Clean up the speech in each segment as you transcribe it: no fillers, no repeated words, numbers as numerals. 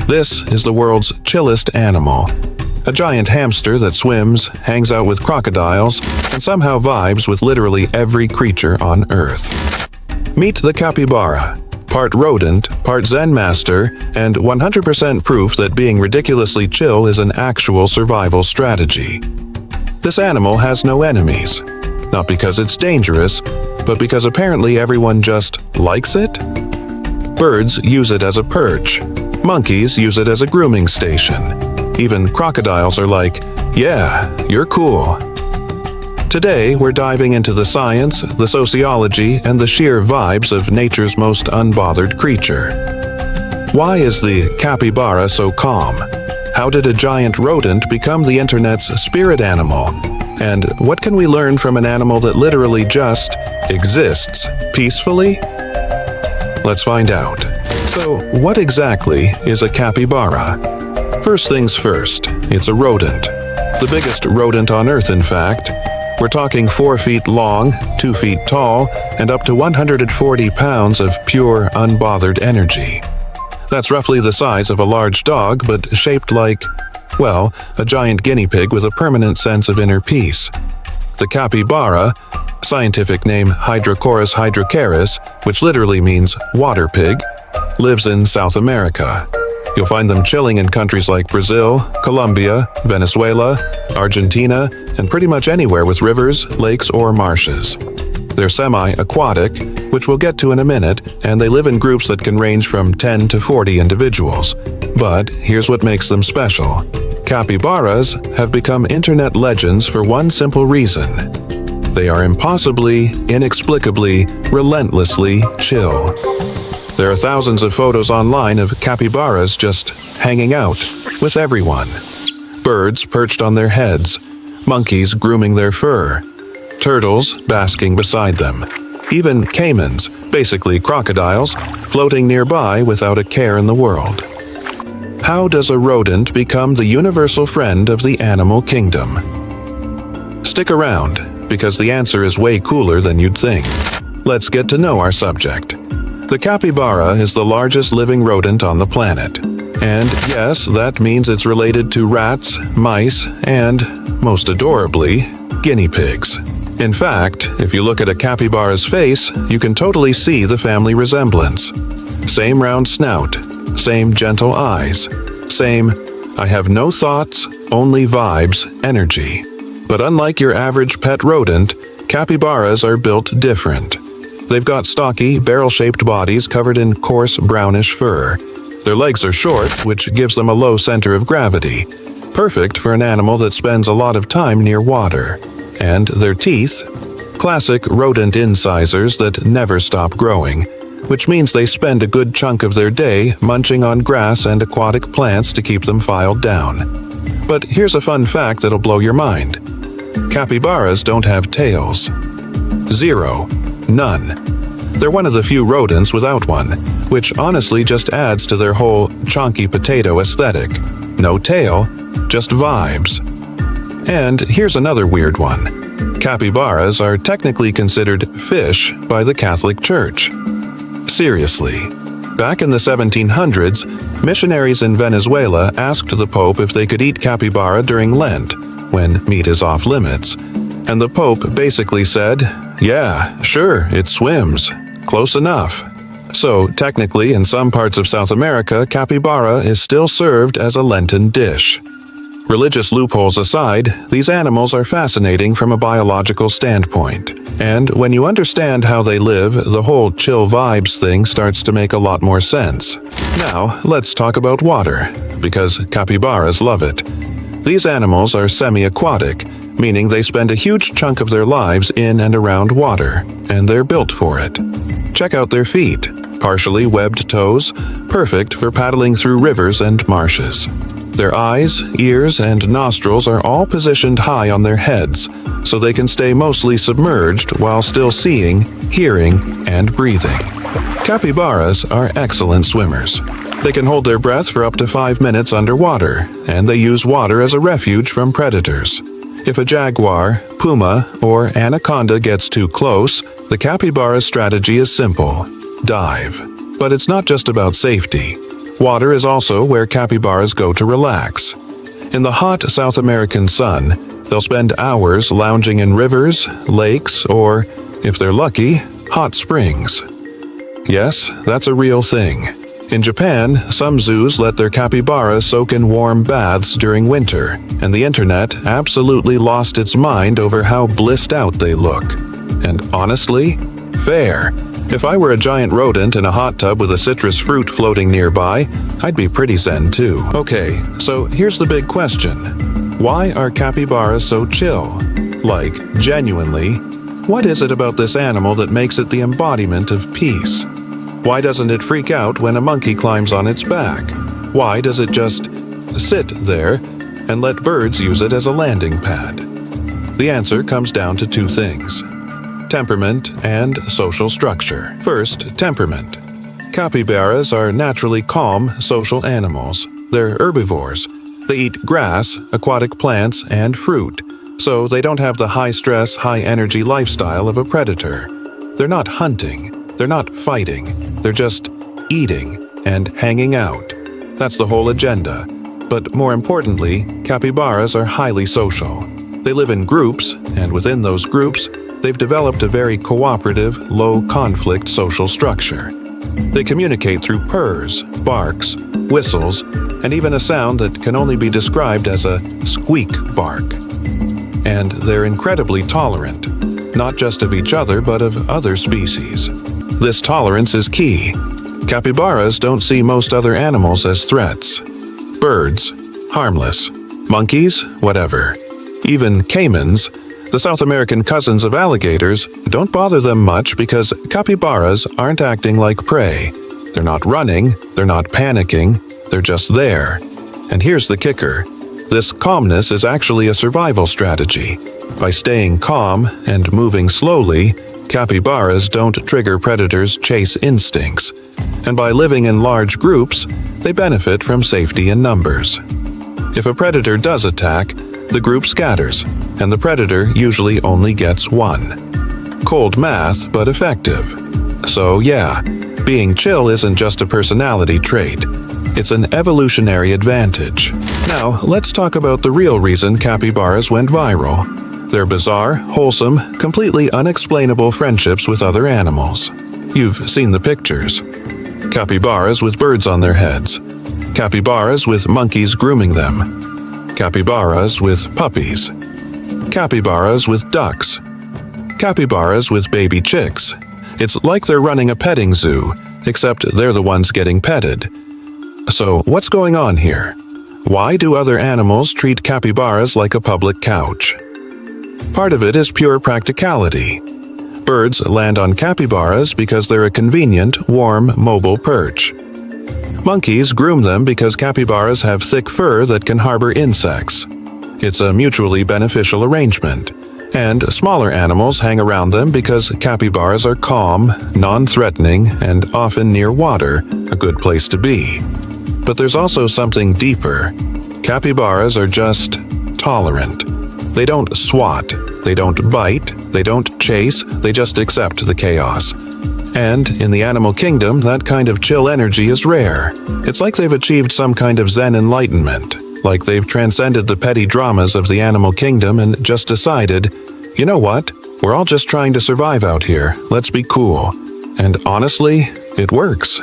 This is the world's chillest animal. A giant hamster that swims, hangs out with crocodiles, and somehow vibes with literally every creature on Earth. Meet the capybara. Part rodent, part Zen master, and 100% proof that being ridiculously chill is an actual survival strategy. This animal has no enemies. Not because it's dangerous, but because apparently everyone just likes it? Birds use it as a perch. Monkeys use it as a grooming station. Even crocodiles are like, yeah, you're cool. Today, we're diving into the science, the sociology, and the sheer vibes of nature's most unbothered creature. Why is the capybara so calm? How did a giant rodent become the internet's spirit animal? And what can we learn from an animal that literally just exists peacefully? Let's find out. So, what exactly is a capybara? First things first, it's a rodent. The biggest rodent on Earth, in fact. We're talking 4 feet long, 2 feet tall, and up to 140 pounds of pure, unbothered energy. That's roughly the size of a large dog, but shaped like, well, a giant guinea pig with a permanent sense of inner peace. The capybara, scientific name Hydrochoerus hydrochaeris, which literally means water pig, lives in South America. You'll find them chilling in countries like Brazil, Colombia, Venezuela, Argentina, and pretty much anywhere with rivers, lakes, or marshes. They're semi-aquatic, which we'll get to in a minute, and they live in groups that can range from 10 to 40 individuals. But here's what makes them special. Capybaras have become internet legends for one simple reason. They are impossibly, inexplicably, relentlessly chill. There are thousands of photos online of capybaras just hanging out with everyone. Birds perched on their heads, monkeys grooming their fur, turtles basking beside them, even caimans, basically crocodiles, floating nearby without a care in the world. How does a rodent become the universal friend of the animal kingdom? Stick around, because the answer is way cooler than you'd think. Let's get to know our subject. The capybara is the largest living rodent on the planet. And yes, that means it's related to rats, mice, and, most adorably, guinea pigs. In fact, if you look at a capybara's face, you can totally see the family resemblance. Same round snout, same gentle eyes, same I have no thoughts, only vibes energy. But unlike your average pet rodent, capybaras are built different. They've got stocky, barrel-shaped bodies covered in coarse, brownish fur. Their legs are short, which gives them a low center of gravity. Perfect for an animal that spends a lot of time near water. And their teeth? Classic rodent incisors that never stop growing, which means they spend a good chunk of their day munching on grass and aquatic plants to keep them filed down. But here's a fun fact that'll blow your mind. Capybaras don't have tails. Zero. None. They're one of the few rodents without one, which honestly just adds to their whole chonky potato aesthetic. No tail, just vibes. And here's another weird one. Capybaras are technically considered fish by the Catholic Church. Seriously. Back in the 1700s, missionaries in Venezuela asked the Pope if they could eat capybara during Lent, when meat is off limits. And the Pope basically said, yeah, sure, it swims. Close enough. So, technically, in some parts of South America, capybara is still served as a Lenten dish. Religious loopholes aside, these animals are fascinating from a biological standpoint. And when you understand how they live, the whole chill vibes thing starts to make a lot more sense. Now, let's talk about water, because capybaras love it. These animals are semi-aquatic, meaning they spend a huge chunk of their lives in and around water, and they're built for it. Check out their feet, partially webbed toes, perfect for paddling through rivers and marshes. Their eyes, ears, and nostrils are all positioned high on their heads, so they can stay mostly submerged while still seeing, hearing, and breathing. Capybaras are excellent swimmers. They can hold their breath for up to 5 minutes underwater, and they use water as a refuge from predators. If a jaguar, puma, or anaconda gets too close, the capybara's strategy is simple: dive. But it's not just about safety. Water is also where capybaras go to relax. In the hot South American sun, they'll spend hours lounging in rivers, lakes, or, if they're lucky, hot springs. Yes, that's a real thing. In Japan, some zoos let their capybaras soak in warm baths during winter, and the internet absolutely lost its mind over how blissed out they look. And honestly, fair. If I were a giant rodent in a hot tub with a citrus fruit floating nearby, I'd be pretty zen too. Okay, so here's the big question. Why are capybaras so chill? Like, genuinely, what is it about this animal that makes it the embodiment of peace? Why doesn't it freak out when a monkey climbs on its back? Why does it just sit there and let birds use it as a landing pad? The answer comes down to two things: temperament and social structure. First, temperament. Capybaras are naturally calm, social animals. They're herbivores. They eat grass, aquatic plants, and fruit, so they don't have the high-stress, high-energy lifestyle of a predator. They're not hunting. They're not fighting. They're just eating and hanging out. That's the whole agenda. But more importantly, capybaras are highly social. They live in groups, and within those groups, they've developed a very cooperative, low-conflict social structure. They communicate through purrs, barks, whistles, and even a sound that can only be described as a squeak bark. And they're incredibly tolerant, not just of each other but of other species. This tolerance is key. Capybaras don't see most other animals as threats. Birds, harmless. Monkeys, whatever. Even caimans, the South American cousins of alligators, don't bother them much because capybaras aren't acting like prey. They're not running, they're not panicking, they're just there. And here's the kicker. This calmness is actually a survival strategy. By staying calm and moving slowly, capybaras don't trigger predators' chase instincts. And by living in large groups, they benefit from safety in numbers. If a predator does attack, the group scatters, and the predator usually only gets one. Cold math, but effective. So yeah, being chill isn't just a personality trait. It's an evolutionary advantage. Now, let's talk about the real reason capybaras went viral. Their bizarre, wholesome, completely unexplainable friendships with other animals. You've seen the pictures. Capybaras with birds on their heads. Capybaras with monkeys grooming them. Capybaras with puppies. Capybaras with ducks. Capybaras with baby chicks. It's like they're running a petting zoo, except they're the ones getting petted. So, what's going on here? Why do other animals treat capybaras like a public couch? Part of it is pure practicality. Birds land on capybaras because they're a convenient, warm, mobile perch. Monkeys groom them because capybaras have thick fur that can harbor insects. It's a mutually beneficial arrangement. And smaller animals hang around them because capybaras are calm, non-threatening, and often near water, a good place to be. But there's also something deeper. Capybaras are just tolerant. They don't swat, they don't bite, they don't chase, they just accept the chaos. And in the animal kingdom, that kind of chill energy is rare. It's like they've achieved some kind of Zen enlightenment, like they've transcended the petty dramas of the animal kingdom and just decided, you know what, we're all just trying to survive out here, let's be cool. And honestly, it works.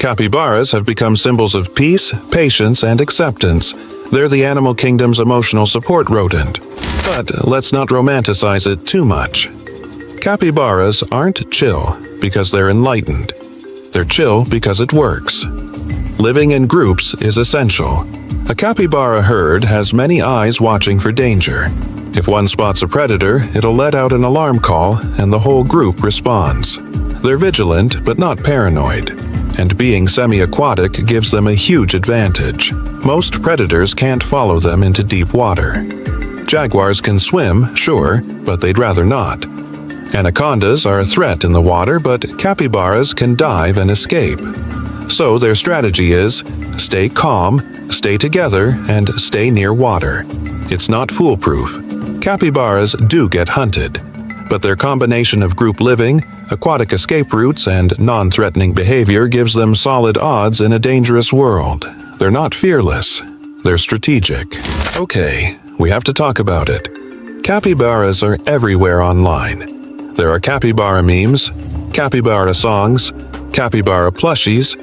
Capybaras have become symbols of peace, patience, and acceptance. They're the animal kingdom's emotional support rodent. But let's not romanticize it too much. Capybaras aren't chill because they're enlightened. They're chill because it works. Living in groups is essential. A capybara herd has many eyes watching for danger. If one spots a predator, it'll let out an alarm call and the whole group responds. They're vigilant but not paranoid. And being semi-aquatic gives them a huge advantage. Most predators can't follow them into deep water. Jaguars can swim, sure, but they'd rather not. Anacondas are a threat in the water, but capybaras can dive and escape. So their strategy is, stay calm, stay together, and stay near water. It's not foolproof. Capybaras do get hunted. But their combination of group living, aquatic escape routes, and non-threatening behavior gives them solid odds in a dangerous world. They're not fearless. They're strategic. Okay, we have to talk about it. Capybaras are everywhere online. There are capybara memes, capybara songs, capybara plushies.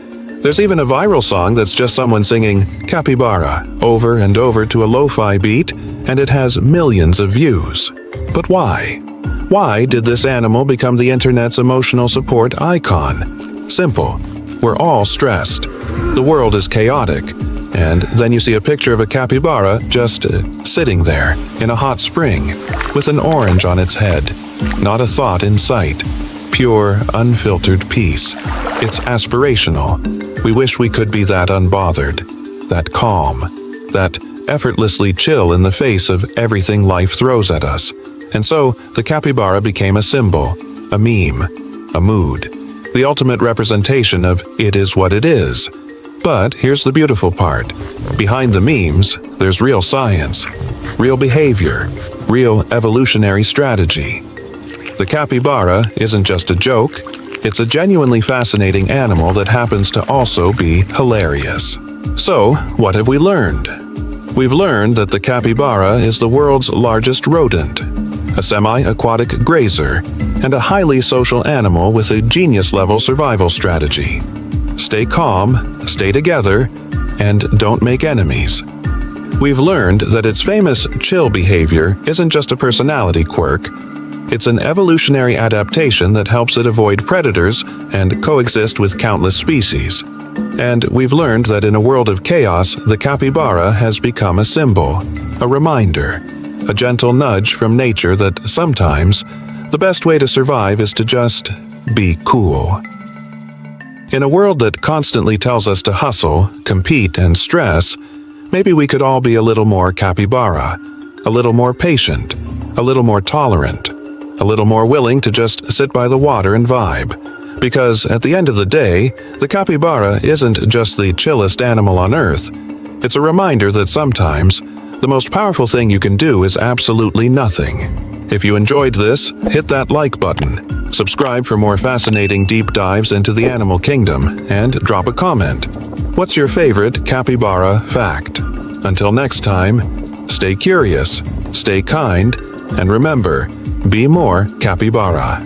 There's even a viral song that's just someone singing capybara over and over to a lo-fi beat, and it has millions of views. But why? Why did this animal become the internet's emotional support icon? Simple. We're all stressed. The world is chaotic. And then you see a picture of a capybara just sitting there in a hot spring with an orange on its head. Not a thought in sight. Pure, unfiltered peace. It's aspirational. We wish we could be that unbothered, that calm, that effortlessly chill in the face of everything life throws at us. And so, the capybara became a symbol, a meme, a mood, the ultimate representation of it is what it is. But here's the beautiful part. Behind the memes, there's real science, real behavior, real evolutionary strategy. The capybara isn't just a joke, it's a genuinely fascinating animal that happens to also be hilarious. So, what have we learned? We've learned that the capybara is the world's largest rodent, a semi-aquatic grazer, and a highly social animal with a genius-level survival strategy. Stay calm, stay together, and don't make enemies. We've learned that its famous chill behavior isn't just a personality quirk. It's an evolutionary adaptation that helps it avoid predators and coexist with countless species. And we've learned that in a world of chaos, the capybara has become a symbol, a reminder, a gentle nudge from nature that sometimes the best way to survive is to just be cool. In a world that constantly tells us to hustle, compete, and stress, maybe we could all be a little more capybara, a little more patient, a little more tolerant, a little more willing to just sit by the water and vibe. Because at the end of the day, the capybara isn't just the chillest animal on Earth. It's a reminder that sometimes the most powerful thing you can do is absolutely nothing. If you enjoyed this, hit that like button. Subscribe for more fascinating deep dives into the animal kingdom, and drop a comment. What's your favorite capybara fact? Until next time, stay curious, stay kind, and remember, be more capybara.